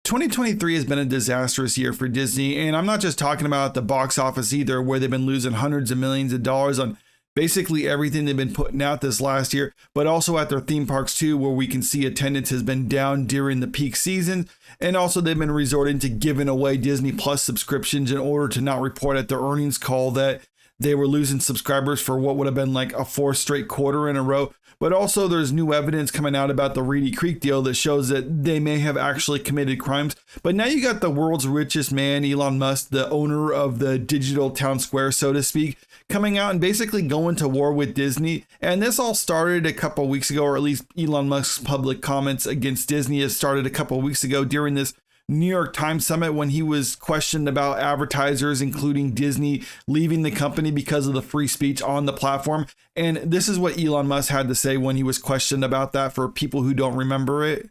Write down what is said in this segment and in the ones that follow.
2023 has been a disastrous year for Disney, and I'm not just talking about the box office either, where they've been losing hundreds of millions of dollars on basically everything they've been putting out this last year, but also at their theme parks too, where we can see attendance has been down during the peak season. And also they've been resorting to giving away Disney Plus subscriptions in order to not report at their earnings call that they were losing subscribers for what would have been like a fourth straight quarter in a row. But also there's new evidence coming out about the Reedy Creek deal that shows that they may have actually committed crimes. But now you got the world's richest man, Elon Musk, the owner of the digital town square, so to speak, coming out and basically going to war with Disney. And this all started a couple weeks ago, or at least Elon Musk's public comments against Disney has started a couple weeks ago during this New York Times summit when he was questioned about advertisers, including Disney, leaving the company because of the free speech on the platform. And this is what Elon Musk had to say when he was questioned about that for people who don't remember it.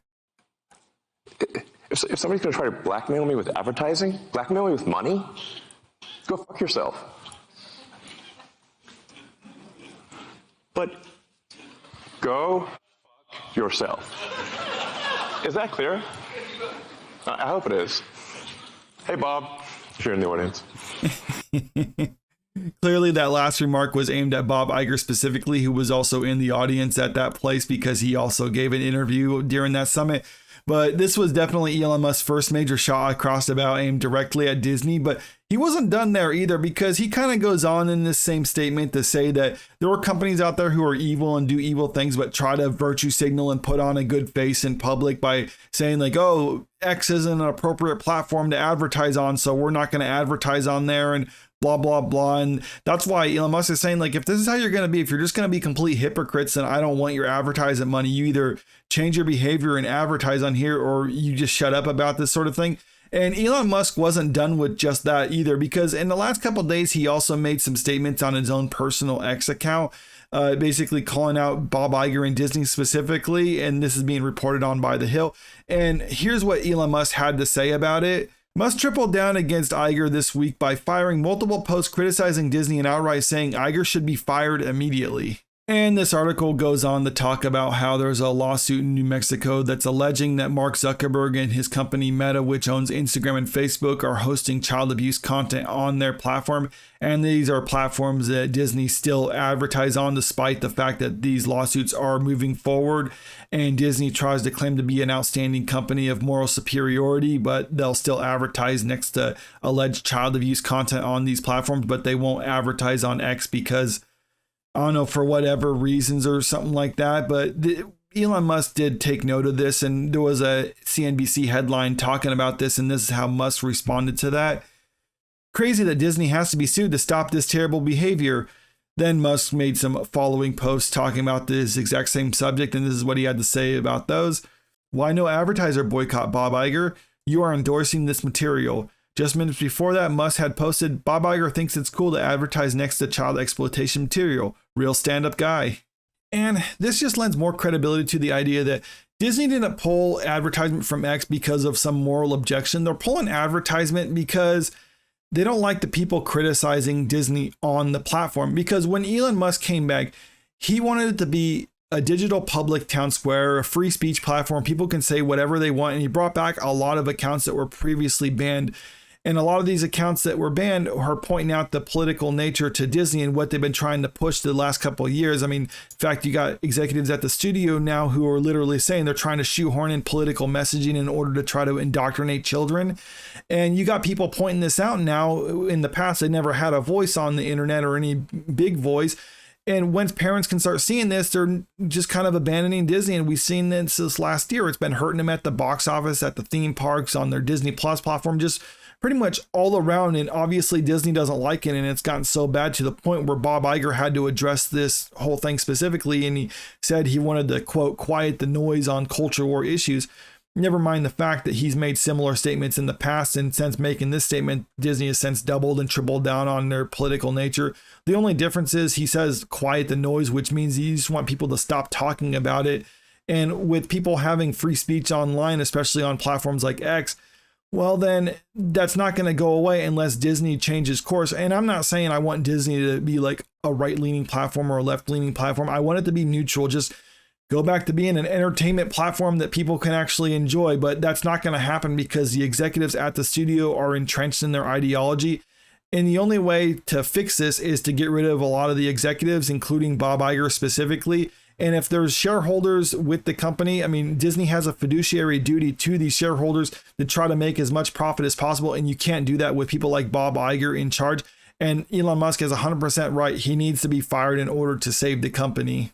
If somebody's going to try to blackmail me with advertising, blackmail me with money, go fuck yourself. But go fuck yourself. Is that clear? I hope it is. Hey, Bob, if you're in the audience. Clearly, that last remark was aimed at Bob Iger specifically, who was also in the audience at that place because he also gave an interview during that summit. But this was definitely Elon Musk's first major shot across the bow aimed directly at Disney. But he wasn't done there either, because he kind of goes on in this same statement to say that there are companies out there who are evil and do evil things, but try to virtue signal and put on a good face in public by saying like, oh, X isn't an appropriate platform to advertise on, so we're not going to advertise on there, and blah, blah, blah. And that's why Elon Musk is saying, like, if this is how you're going to be, if you're just going to be complete hypocrites, then I don't want your advertisement money. You either change your behavior and advertise on here, or you just shut up about this sort of thing. And Elon Musk wasn't done with just that either, because in the last couple of days, he also made some statements on his own personal X account, basically calling out Bob Iger and Disney specifically. And this is being reported on by The Hill. And here's what Elon Musk had to say about it. Musk tripled down against Iger this week by firing multiple posts criticizing Disney and outright saying Iger should be fired immediately. And this article goes on to talk about how there's a lawsuit in New Mexico that's alleging that Mark Zuckerberg and his company Meta, which owns Instagram and Facebook, are hosting child abuse content on their platform. And these are platforms that Disney still advertise on, despite the fact that these lawsuits are moving forward. And Disney tries to claim to be an outstanding company of moral superiority, but they'll still advertise next to alleged child abuse content on these platforms, but they won't advertise on X because, I don't know, for whatever reasons or something like that. But Elon Musk did take note of this, and there was a CNBC headline talking about this, and this is how Musk responded to that. Crazy that Disney has to be sued to stop this terrible behavior. Then Musk made some following posts talking about this exact same subject, and this is what he had to say about those. Why no advertiser boycott, Bob Iger? You are endorsing this material. Just minutes before that, Musk had posted, Bob Iger thinks it's cool to advertise next to child exploitation material. Real stand-up guy. And this just lends more credibility to the idea that Disney didn't pull advertisement from X because of some moral objection. They're pulling advertisement because they don't like the people criticizing Disney on the platform. Because when Elon Musk came back, he wanted it to be a digital public town square, a free speech platform. People can say whatever they want. And he brought back a lot of accounts that were previously banned. And a lot of these accounts that were banned are pointing out the political nature to Disney and what they've been trying to push the last couple of years. I mean, in fact, you got executives at the studio now who are literally saying they're trying to shoehorn in political messaging in order to try to indoctrinate children. And you got people pointing this out now. In the past, they never had a voice on the internet or any big voice. And once parents can start seeing this, they're just kind of abandoning Disney. And we've seen this last year. It's been hurting them at the box office, at the theme parks, on their Disney Plus platform, just pretty much all around. And obviously Disney doesn't like it. And it's gotten so bad to the point where Bob Iger had to address this whole thing specifically. And he said he wanted to, quote, quiet the noise on culture war issues. Never mind the fact that he's made similar statements in the past. And since making this statement, Disney has since doubled and tripled down on their political nature. The only difference is he says quiet the noise, which means you just want people to stop talking about it. And with people having free speech online, especially on platforms like X, well, then that's not going to go away unless Disney changes course. And I'm not saying I want Disney to be like a right-leaning platform or a left-leaning platform. I want it to be neutral. Just go back to being an entertainment platform that people can actually enjoy. But that's not going to happen because the executives at the studio are entrenched in their ideology. And the only way to fix this is to get rid of a lot of the executives, including Bob Iger specifically. And if there's shareholders with the company, I mean, Disney has a fiduciary duty to these shareholders to try to make as much profit as possible. And you can't do that with people like Bob Iger in charge. And Elon Musk is 100% right. He needs to be fired in order to save the company.